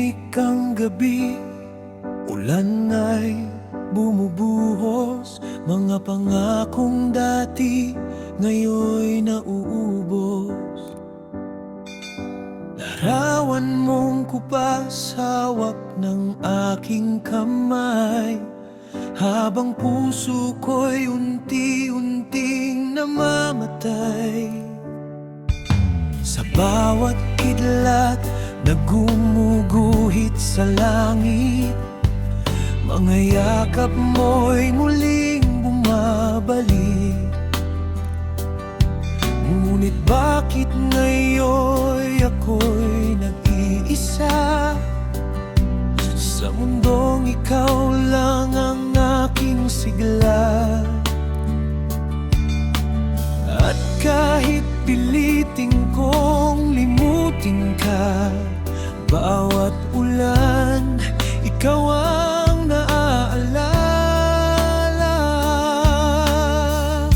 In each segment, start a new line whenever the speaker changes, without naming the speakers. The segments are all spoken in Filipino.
Tahimik ang gabi, ulan ay bumubuhos. Mga pangakong dati ngayon'y nauubos. Larawan mong kupas, hawak ng aking kamay, habang puso ko'y unti-unting namamatay. Sa bawat kidlat na gumuguhit sa langit, mga yakap mo'y muling bumabalik. Ngunit bakit ngayon ako'y nag-iisa? Sa mundong ikaw lang ang aking sigla. At kahit pilitin kong limutin ka, bawat ulan, ikaw ang naaalala.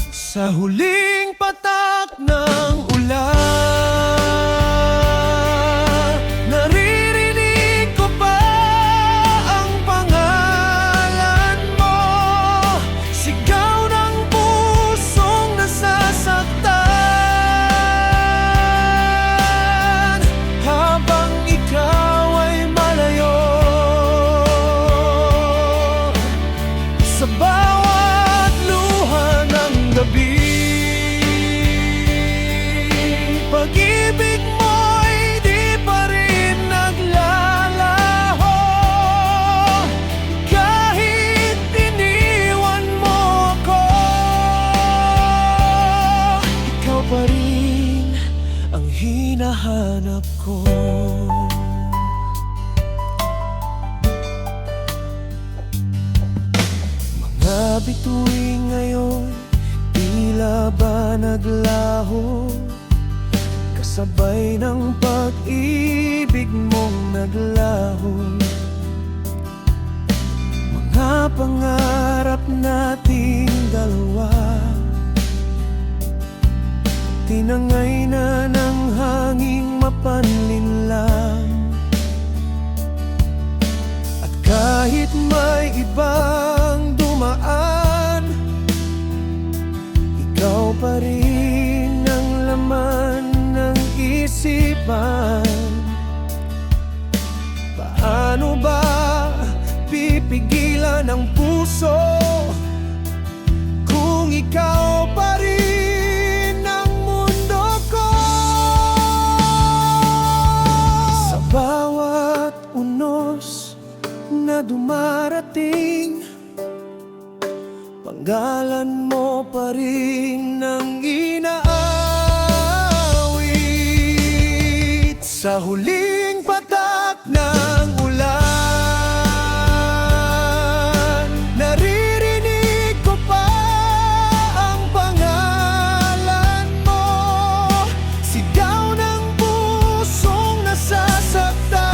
Sa huling patak ng ulan, naririnig ko pa ang pangalan mo, sigaw ng pusong nasasaktan, habang ikaw ay malayo. Sa bawat luha ng gabi, pag-ibig mo'y di pa rin naglalaho. Kahit iniwan mo ako, ikaw pa rin ang hinahanap ko. Mga bituin ngayon, tila ba naglaho, kasabay ng pag-ibig mong naglaho. Mga pangarap nating dalawa, tinangay na ng hanging mapanlinlang. At kahit may ibang dumaan, ikaw pa rin ang laman ng isipan. Paano ba pipigilan ang puso kung ikaw pa rin ang mundo ko? Sa bawat unos na dumarating, panggalan mo pa rin ang inaawit. Sa huling patak ng ulan, naririnig ko pa ang pangalan mo, sigaw ng pusong nasasaktan,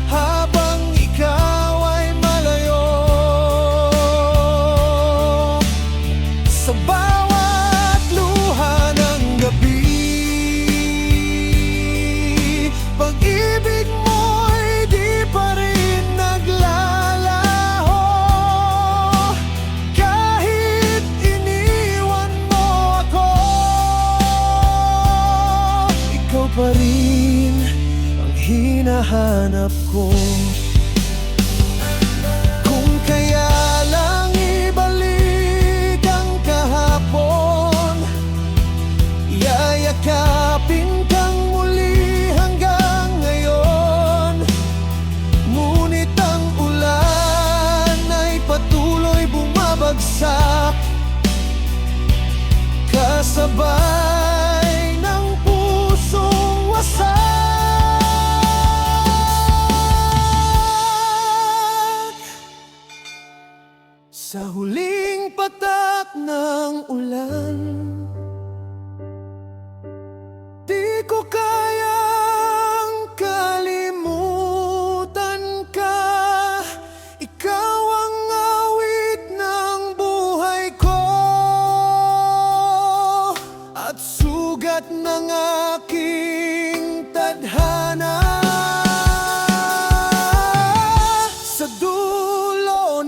habang ikaw ay malayo. Sa bawat luha ng gabi, pag-ibig mo'y di pa rin naglalaho. Kahit iniwan mo ako, ikaw pa rin ang hinahanap ko. Kung kaya lang ibalik ang kahapon, yayakapin kang muli hanggang ngayon. Ngunit ang ulan ay patuloy bumabagsak, kasabay ng pusong wasak. Sa huling patak ng ulan, di ko kayang kalimutan ka. Ikaw ang awit ng buhay ko, at sugat ng aking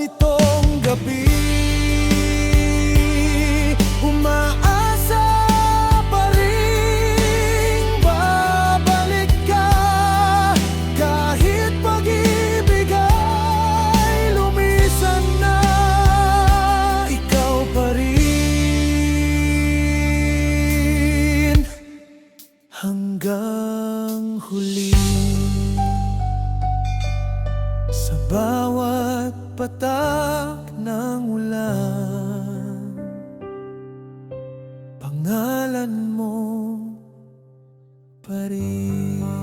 nitong gabi, umaasa pa rin babalik ka. Kahit pag-ibig ay lumisan na, ikaw pa rin hanggang huli. Sa bawat patak ng ulan, pangalan mo pa rin.